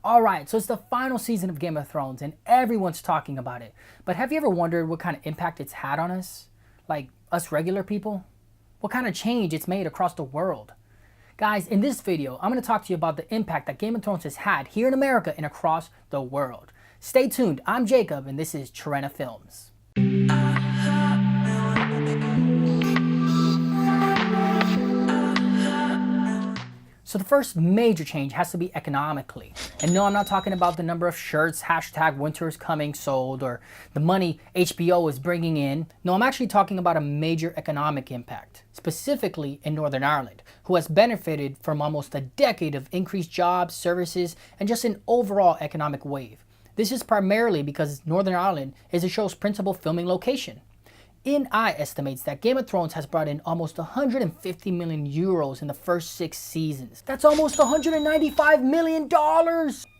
Alright, so it's the final season of Game of Thrones and everyone's talking about it. But have you ever wondered what kind of impact it's had on us? Like, us regular people? What kind of change it's made across the world? Guys, in this video, I'm going to talk to you about the impact that Game of Thrones has had here in America and across the world. Stay tuned, I'm Jacob and this is Trena Films. So the first major change has to be economically. And no, I'm not talking about the number of shirts, hashtag winter is coming sold, or the money HBO is bringing in. No, I'm actually talking about a major economic impact, specifically in Northern Ireland, who has benefited from almost a decade of increased jobs, services, and just an overall economic wave. This is primarily because Northern Ireland is the show's principal filming location. InEye estimates that Game of Thrones has brought in almost 150 million euros in the first 6 seasons. That's almost $195 million!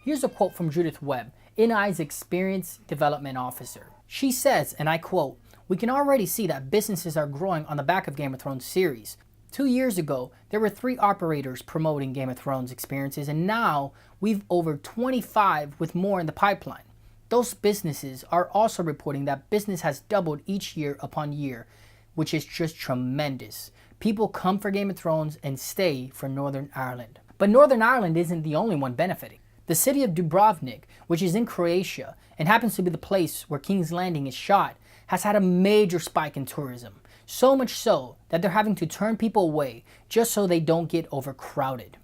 Here's a quote from Judith Webb, InEye's Experience Development Officer. She says, and I quote, "We can already see that businesses are growing on the back of Game of Thrones series. 2 years ago, there were 3 operators promoting Game of Thrones experiences, and now we've over 25 with more in the pipeline. Those businesses are also reporting that business has doubled each year upon year, which is just tremendous. People come for Game of Thrones and stay for Northern Ireland." But Northern Ireland isn't the only one benefiting. The city of Dubrovnik, which is in Croatia and happens to be the place where King's Landing is shot, has had a major spike in tourism. So much so that they're having to turn people away just so they don't get overcrowded.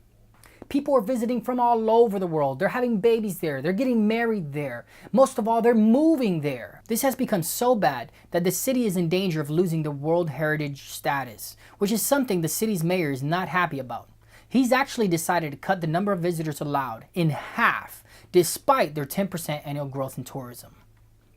People are visiting from all over the world. They're having babies there. They're getting married there. Most of all, they're moving there. This has become so bad that the city is in danger of losing the World Heritage status, which is something the city's mayor is not happy about. He's actually decided to cut the number of visitors allowed in half, despite their 10% annual growth in tourism.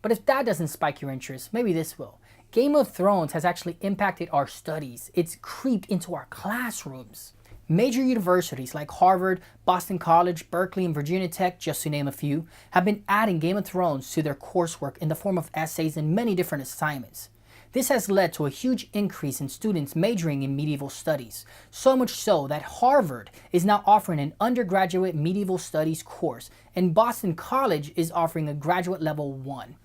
But if that doesn't spike your interest, maybe this will. Game of Thrones has actually impacted our studies. It's creeped into our classrooms. Major universities like Harvard, Boston College, Berkeley, and Virginia Tech, just to name a few, have been adding Game of Thrones to their coursework in the form of essays and many different assignments. This has led to a huge increase in students majoring in medieval studies, so much so that Harvard is now offering an undergraduate medieval studies course, and Boston College is offering a graduate level 1.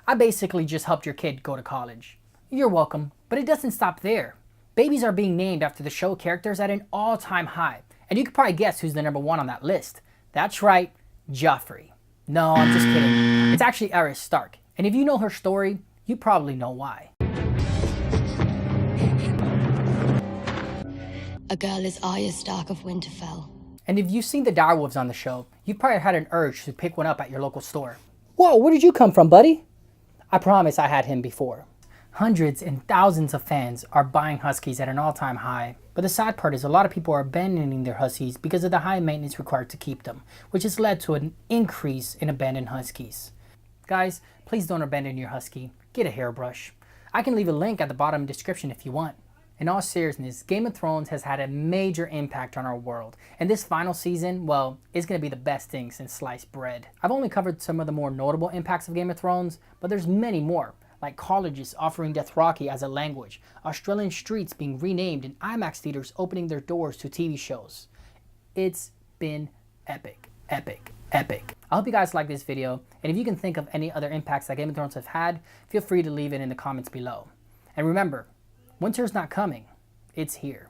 I basically just helped your kid go to college. You're welcome, but it doesn't stop there. Babies are being named after the show characters at an all-time high. And you could probably guess who's the number 1 on that list. That's right, Joffrey. No, I'm just kidding. It's actually Arya Stark. And if you know her story, you probably know why. A girl is Arya Stark of Winterfell. And if you've seen the direwolves on the show, you've probably had an urge to pick one up at your local store. Whoa, where did you come from, buddy? I promise I had him before. Hundreds and thousands of fans are buying Huskies at an all-time high. But the sad part is a lot of people are abandoning their Huskies because of the high maintenance required to keep them, which has led to an increase in abandoned Huskies. Guys, please don't abandon your Husky. Get a hairbrush. I can leave a link at the bottom description if you want. In all seriousness, Game of Thrones has had a major impact on our world, and this final season, well, is going to be the best thing since sliced bread. I've only covered some of the more notable impacts of Game of Thrones, but there's many more, like colleges offering Dothraki as a language, Australian streets being renamed, and IMAX theaters opening their doors to TV shows. It's been epic, epic, epic. I hope you guys like this video, and if you can think of any other impacts that Game of Thrones have had, feel free to leave it in the comments below. And remember, winter's not coming, it's here.